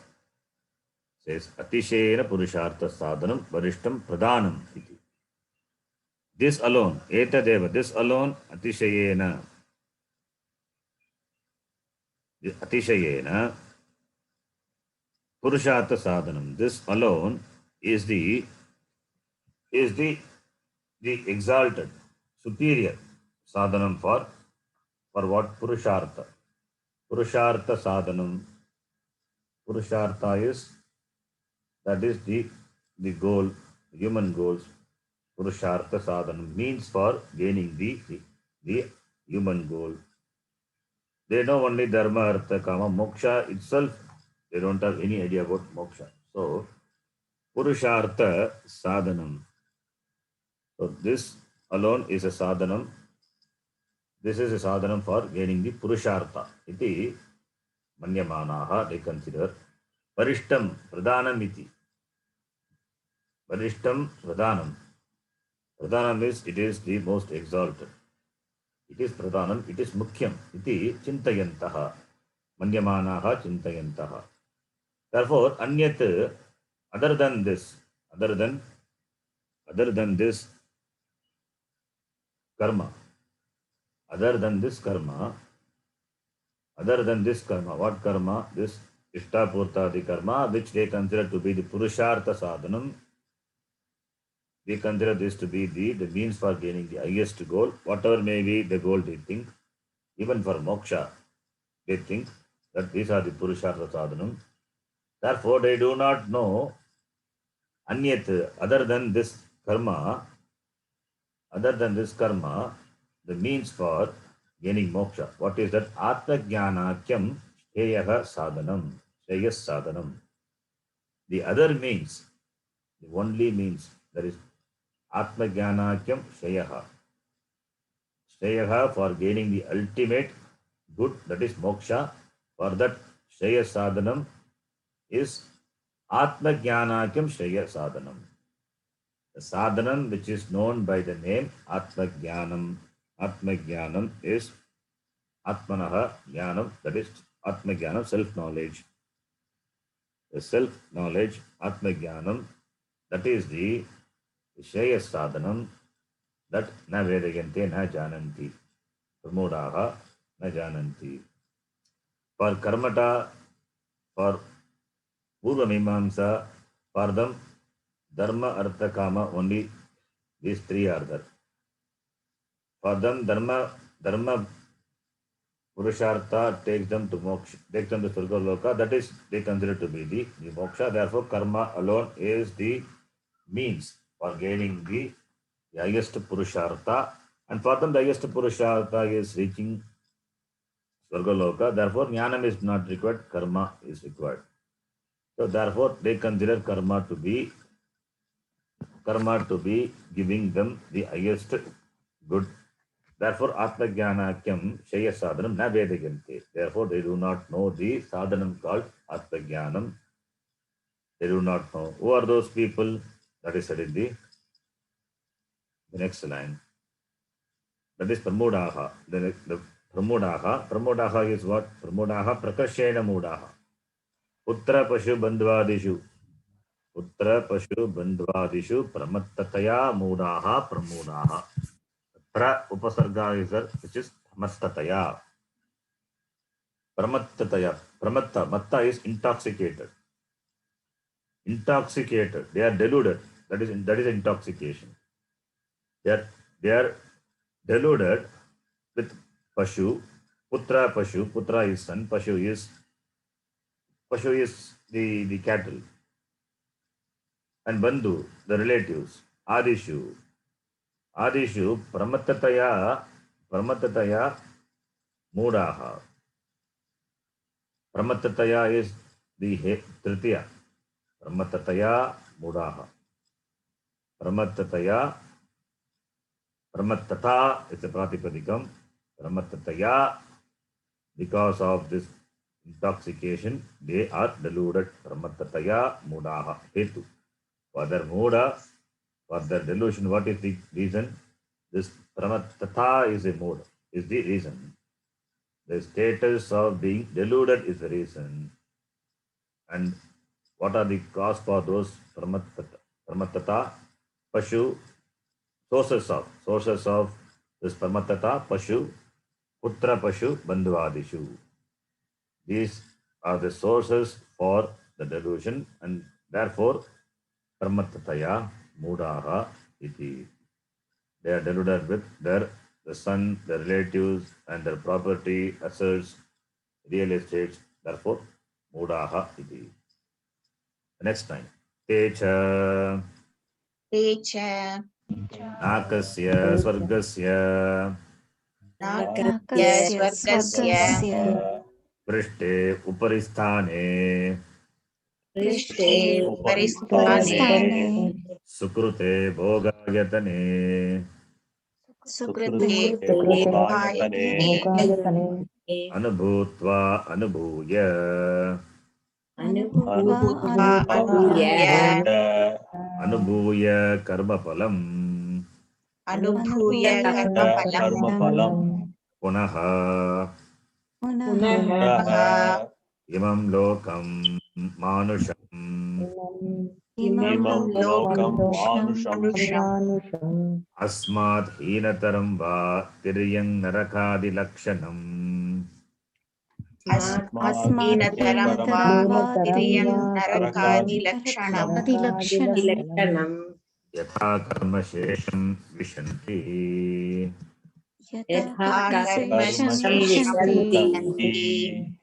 Speaker 1: says atishayena purushartha sadhanam varishtam pradhanam iti. This alone, etadeva, this alone, atishayena purushartha sadhanam. This alone is the exalted, superior sadhanam for what? Purushartha. Purushartha sadhanam. Purushartha is, that is the goal, human goals. Purushartha sadhanam means for gaining the human goal. They know only dharma, artha, kama, moksha itself. They don't have any idea about moksha. So, Purushartha sadhanam. So, this alone is a sadhanam. This is a sadhanam for gaining the Purushartha. Iti manyamanaha, they consider. Varishtam pradhanam iti. Varishtam pradhanam. Pradhanam is, it is the most exalted. It is pradhanam, it is mukhyam. Iti chintayantaha. Manyamanaha chintayantaha. Therefore, anyat, other than this karma, what karma? This Ishtapurtadi karma, which they consider to be the Purushartha sadhanam. We consider this to be the means for gaining the highest goal, whatever may be the goal they think. Even for moksha, they think that these are the Purushartha sadhanam. Therefore, they do not know anyat, other than this karma, the means for gaining moksha. What is that? Atma jnanakyam shreyaha sadhanam. Shreyas sadhanam. The other means, the only means, that is Atma jnanakyam shreyaha. Shreyaha for gaining the ultimate good, that is moksha. For that Shreya sadhanam is Atma jnanakyam Shreya sadhanam. The sadhanam which is known by the name Atma jnanam. Atma jnanam is Atmanaha jnanam, that is Atma jnanam, self-knowledge. The self-knowledge, Atma jnanam, that is the Shreya sadhanam, that na vedayante na jananti. Pramodaha na jananti. For karmata, for Purva Mimamsa, For them, dharma, artha, kama, only these three are there. For them, dharma, purushartha takes them to moksha, takes them to surga loka. That is, they consider to be the moksha. Therefore, karma alone is the means for gaining the highest purushartha. And for them, the highest purushartha is reaching surga loka. Therefore, jnanam is not required. Karma is required. So, therefore, they consider karma to be giving them the highest good. Therefore, Atmajnanakyam Shaya Sadhanam na Vedagante. Therefore, they do not know the sadhanam called Atmajnanam. They do not know. Who are those people? That is said in the next line. That is Pramudaha. The Pramudaha. Pramudaha is what? Pramudaha Prakashena Mudaha. Putra Pashu Bandvadishu. Putra Pashu Bandvadishu Pramattataya Mudaha Pramudaha. Pra Upasarga is there, which is Pramattataya. Pramattataya. Pramatta. Matta is intoxicated. Intoxicated. They are deluded. That is intoxication. They are deluded with Pashu. Putra Pashu. Putra is son. Pashu is the cattle. And Bandhu, the relatives. Adishu. Pramattataya Mudaha. Pramattataya is the Tritiya. Pramattataya Mudaha. Pramattata is a Pratipadikam. Pramattataya, because of this intoxication, they are deluded. Pramattataya Mudaha. Hetu. For their Muda, for their delusion, what is the reason? This Pramattata is a mood, is the reason. The status of being deluded is the reason. And what are the cause for those Pramattata? Pashu, sources of this Pramattata, Pashu, Putra Pashu, Bandhuvadishu. These are the sources for the delusion, and therefore Pramattataya Mudaha iti. They are deluded with the son, their relatives, and their property, assets, real estates. Therefore, Mudaha iti. The next line. Techa
Speaker 2: Techa
Speaker 1: Nakasya Swargasya
Speaker 4: Nakasya
Speaker 2: Swargasya
Speaker 4: Swargasya
Speaker 1: Prishte Uparisthane
Speaker 2: Prishte
Speaker 4: Uparistane
Speaker 2: Uparisthane
Speaker 1: Sukrute Bhogayatane
Speaker 4: Sukrute
Speaker 2: Bhogayatane
Speaker 1: Anubhutva Anubhuya
Speaker 4: Anubhutva
Speaker 2: Anubhuya
Speaker 1: Anubhuya Karmapalam
Speaker 2: Anubhuya Karmapalam
Speaker 1: Punaha
Speaker 4: Punaha
Speaker 1: Imam Lokam Manusham
Speaker 4: Imam
Speaker 3: lokam
Speaker 4: Manusham
Speaker 3: manusham
Speaker 1: Asmat Hinataram Va Tiryang Narakadi Lakshanam
Speaker 2: Asmadhinataram
Speaker 4: Asmadhinataram
Speaker 2: va
Speaker 4: Vatiriyam
Speaker 2: Tiriyam Narakadi Lakshanam
Speaker 4: Adilakshanam
Speaker 1: Yatha Karma Shesham Vishanti.
Speaker 4: Yatha
Speaker 2: Karma
Speaker 4: Karmasesham
Speaker 2: Shesham
Speaker 4: Vishanti
Speaker 2: Vishanti.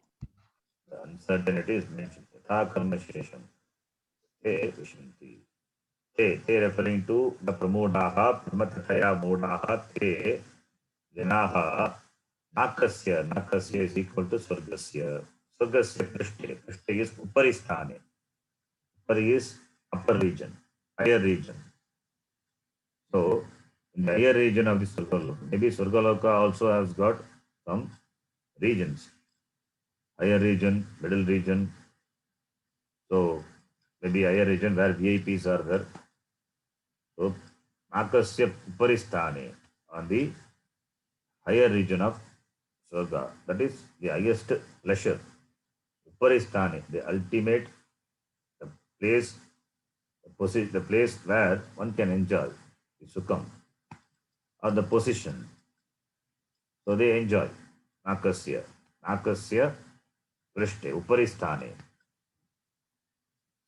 Speaker 1: The uncertainty is mentioned. Yatha Karma Shesham Vishanti. Te referring to the Pramodaha, Pramathataya Modaha, Te Janaha, Nakasya is equal to Swargasya. Swargasya Prishte. Prishte is Uparistane. Upari is upper region, higher region. So, in the higher region of the Surgaloka, maybe Surgaloka also has got some regions. Higher region, middle region. So, maybe higher region where VIPs are there. So, Nakasya Uparistane on the higher region of Surga. That is the highest pleasure. Uparistane, the ultimate, the place, the place where one can enjoy the Sukham or the position. So they enjoy. Nakasya Prishte, Uparistane.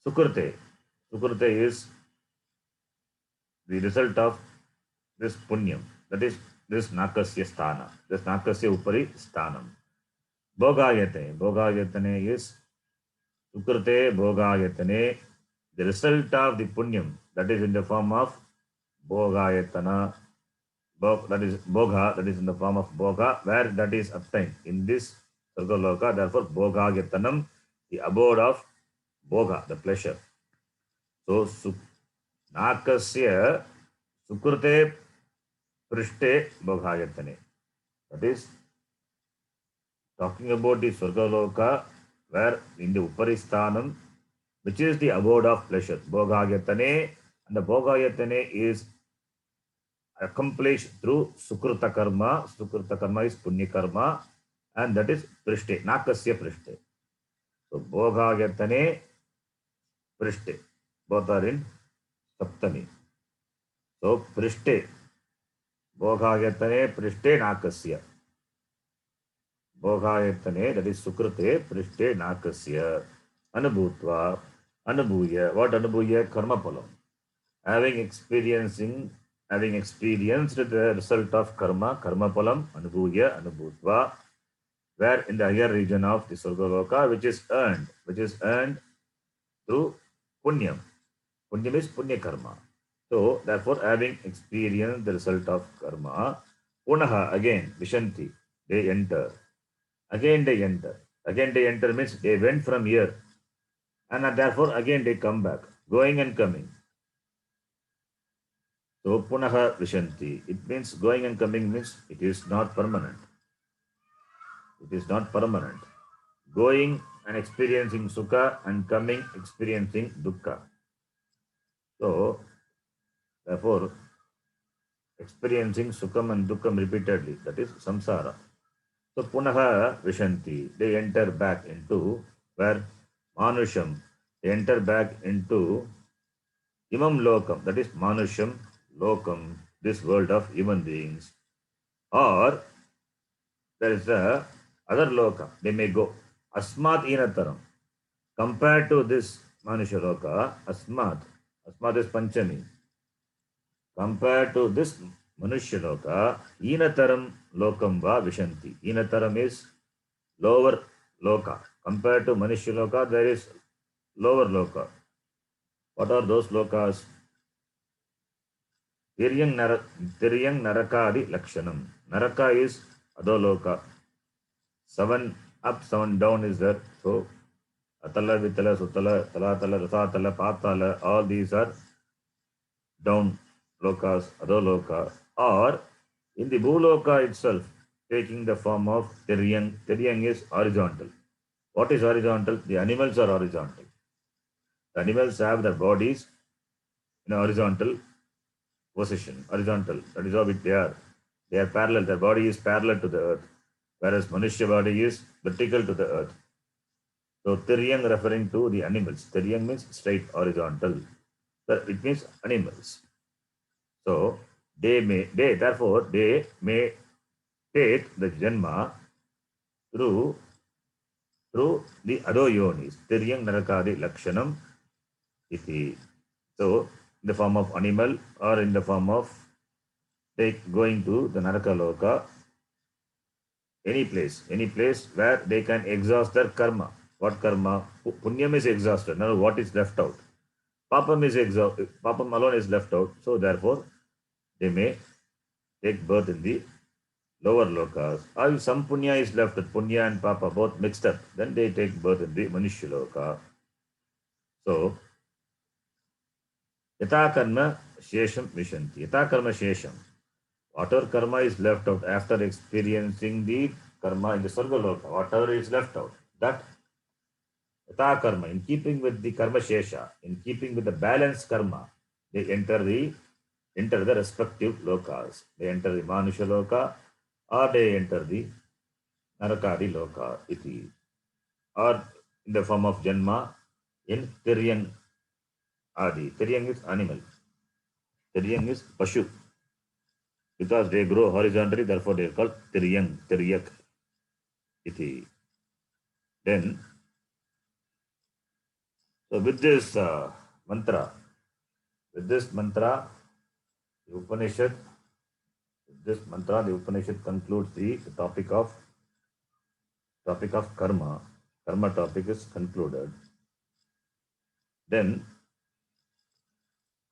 Speaker 1: Sukrute Sukrute is the result of this punyam. That is this nakasya sthana. This nakasya upari sthanam. Bhogayate. Bhogayatane is Sukrute Bhogayatane. The result of the punyam, that is in the form of Bhogayatana. That is Bhoga, that is in the form of Bhoga, where that is obtained in this Sargaloka. Therefore, Bhogayatanam, the abode of Bhoga, the pleasure. So, Nakasya Sukrute Prishte Bhogayatane. That is talking about the Sargaloka, where in the Uparisthanam, which is the abode of pleasure. Bhogayatane, and the Bhogayatane is accomplished through Sukruta karma. Sukruta karma is Punya karma, and that is Prishte, Nakasya Prishte. So Bhogayatane Prishte. Both are in Saptami. So Prishte. Bhogayatane Prishte Nakasya. Bhogayatane, that is Sukrute Prishte Nakasya. Anubhutva. Anubhuya. What Anubhuya? Karma palam. Having experienced the result of karma, karma palam, anubhuya, anubhutva, where in the higher region of the Sargaloka, which is earned through punyam. Punyam is punya karma. So, therefore, having experienced the result of karma, punaha, again, vishanti, they enter. Again they enter. Again they enter means they went from here. And therefore, again they come back, going and coming. So, punaha vishanti. It means going and coming means it is not permanent. It is not permanent. Going and experiencing sukha and coming experiencing dukkha. So, therefore, experiencing sukham and dukkham repeatedly, that is samsara. So, punaha vishanti. They enter back into where manusham. They enter back into imam lokam, that is manusham lokam, this world of human beings. Or there is a other loka, they may go. Asmat inataram. Compared to this manusha loka, asmat is panchami. Compared to this manushya loka, inataram lokam va vishanti. Inataram is lower loka. Compared to manushya loka, there is lower loka. What are those lokas? Tiryang narakadi lakshanam. Naraka is adoloka. 7 up, 7 down is there. So, atala, vitala, sutala, talatala, rasatala, patala, all these are down lokas, adoloka. Or in the bhuloka itself, taking the form of tiryang. Tiryang is horizontal. What is horizontal? The animals are horizontal. The animals have their bodies in a horizontal position. Horizontal. That is how they are. They are parallel. Their body is parallel to the earth. Whereas Manushya body is vertical to the earth. So Tiryang referring to the animals. Tiryang means straight, horizontal. So it means animals. So therefore they may take the Janma through the Adoyonis. Tiryang Narakadi Lakshanam iti. So in the form of animal or in the form of going to the Naraka Loka, any place where they can exhaust their karma. What karma? Punyam is exhausted. Now what is left out? Papam is exhausted. Papam alone is left out. So therefore, they may take birth in the lower lokas. Or if some punya is left, punya and papa both mixed up, then they take birth in the manushya loka. So, yata karma shesham vishanti. Yata karma shesham. Whatever karma is left out after experiencing the karma in the Sargaloka, whatever is left out, that yata karma, in keeping with the karma shesha, in keeping with the balanced karma, they enter the respective lokas. They enter the manusha loka or they enter the narakadi loka iti. Or in the form of janma in Tiryang adi. Tiryang is animal. Tiryang is pashu. Because they grow horizontally, therefore they are called Tiryang, Tiryak iti. Then, so with this mantra. With this mantra, the Upanishad concludes the topic of karma. Karma topic is concluded. Then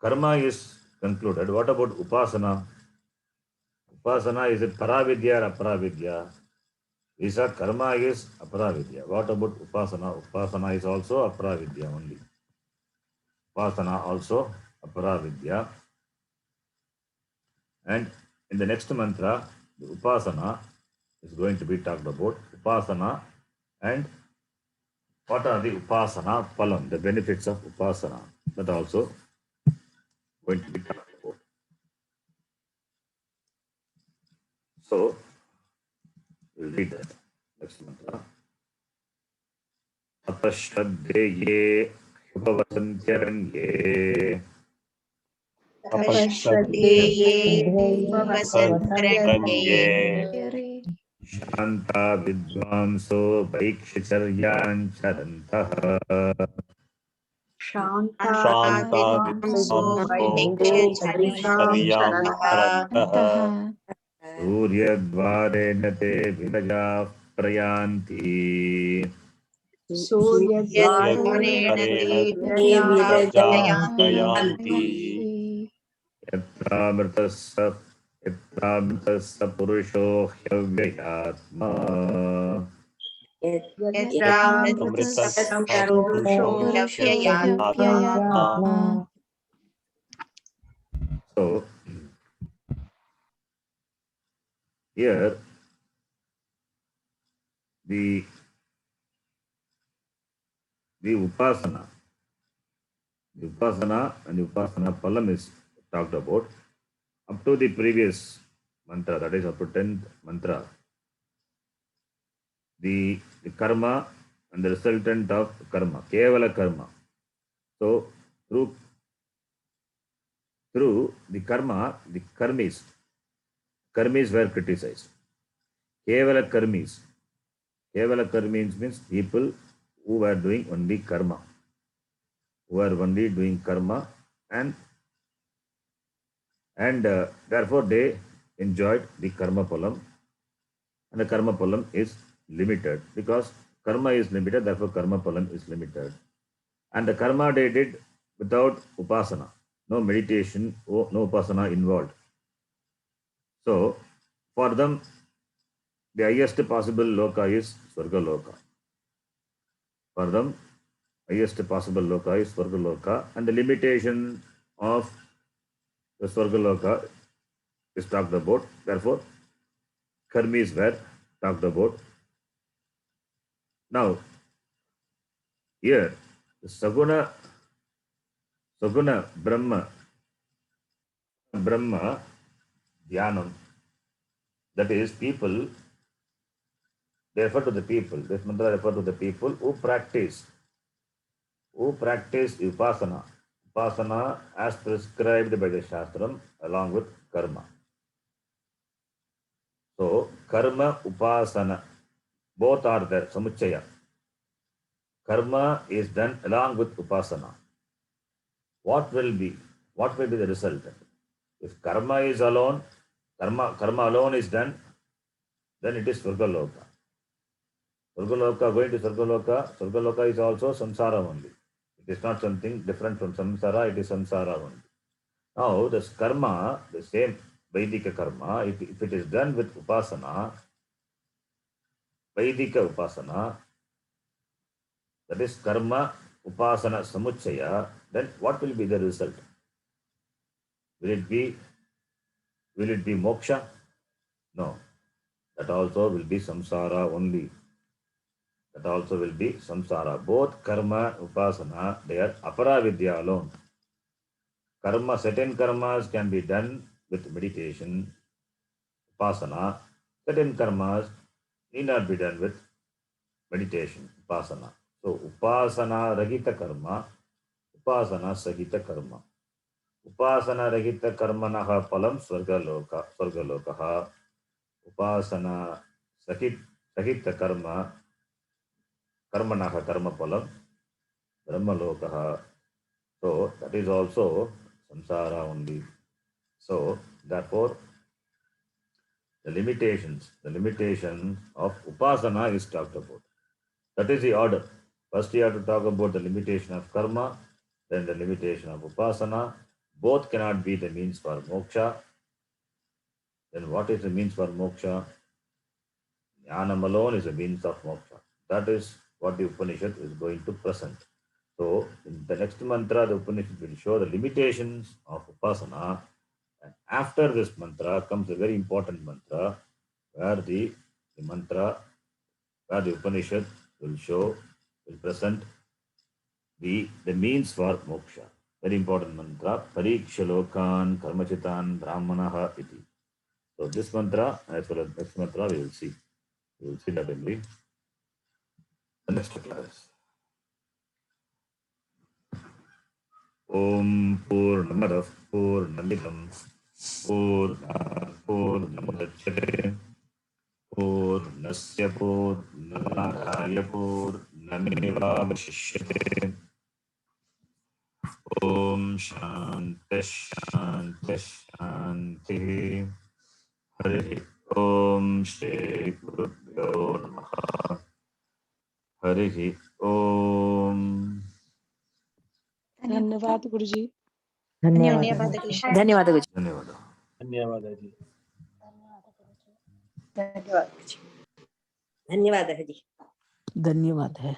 Speaker 1: karma is concluded. What about upasana? Upasana, is it paravidya or aparavidya? We said karma is aparavidya. What about upasana? Upasana is also aparavidya only. Upasana also aparavidya. And in the next mantra, the upasana is going to be talked about. Upasana and what are the upasana phalam, the benefits of upasana, that also going to be talked about. So, we'll read that next mantra. Apashraddeye upavasantyaranye
Speaker 2: तपश्रद्धेये उपवसन्तरण्ये
Speaker 1: शान्ता विद्वांसो भैक्षचर्याञ्चरन्तः
Speaker 2: शान्ता विद्वांसो वैक्षचर्यां चरन्तः
Speaker 1: सूर्यद्वारेण ते विरजाः प्रयान्ति
Speaker 2: सूर्यद्वारेण ते विरजान्ति
Speaker 1: यत्रामृतः स पुरुषो ह्यव्ययात्मा
Speaker 2: यत्रामृतः पुरुषो ह्यव्ययात्मा
Speaker 1: So here the upasana and the upasana phalam is talked about. Up to the previous mantra, that is up to 10th mantra, the karma and the resultant of karma, kevala karma. So through the karma, the karmis were criticized. Kevala karmis means people who were doing only karma, and therefore they enjoyed the karma phalam, and the karma phalam is limited because karma is limited, therefore karma phalam is limited. And the karma they did without upasana, no meditation, no upasana involved. So for them, the highest possible loka is Swarga Loka. For them, highest possible loka is Swarga Loka, and the limitation of the Swarga Loka is talked about. Therefore, karmis were talked about. Now, here, the Saguna Brahma Dhyanam, that is people, they refer to the people, this mantra refer to the people who practice upasana as prescribed by the Shastram along with karma. So, karma, upasana, both are there, samuchaya. Karma is done along with upasana. What will be the result? If karma is alone, karma alone is done, then it is Swargaloka. Going to Swargaloka is also samsara only. It is not something different from samsara, it is samsara only. Now, this karma, the same Vaidika karma, if it is done with upasana, Vaidika upasana, that is karma, upasana, samuchaya, then what will be the result? Will it be moksha? No. That also will be samsara only. Both karma, upasana, they are aparavidya alone. Certain karmas can be done with meditation, upasana. Certain karmas need not be done with meditation, upasana. So, upasana ragita karma, upasana sagita karma. Upasana ragita karmanaha palam swargalokaha. Upasana sagita karma karmanaha karma palam brahmalokaha. So, that is also samsara only. So therefore, the limitations of upasana is talked about. That is the order. First you have to talk about the limitation of karma, then the limitation of upasana. Both cannot be the means for moksha. Then what is the means for moksha? Jnanam alone is a means of moksha. That is what the Upanishad is going to present. So in the next mantra, the Upanishad will show the limitations of upasana. And after this mantra comes a very important mantra, where the mantra, where the Upanishad will present the means for moksha. Very important mantra. Pariksha lokan karmachitan brahmanaha iti. So this mantra, as well as next mantra, we will see. We will see that in the next class. Om Purnamadav Purnamidam Purnat Purnamudachyate Purnasya Purnamidaya Purnamevavashishyate. Om Shanti Shanti Shanti. Hari Om Shri Gurubhyo Namaha. Hari Om.
Speaker 5: धन्यवाद गुरुजी.
Speaker 3: धन्यवादः
Speaker 4: ಧನ್ಯವಾದ ಗುರುಜಿ.
Speaker 1: ಧನ್ಯವಾದ.
Speaker 6: ಧನ್ಯವಾದ G.
Speaker 4: ಧನ್ಯವಾದ ಗುರುಜಿ.
Speaker 3: धन्यवाद है।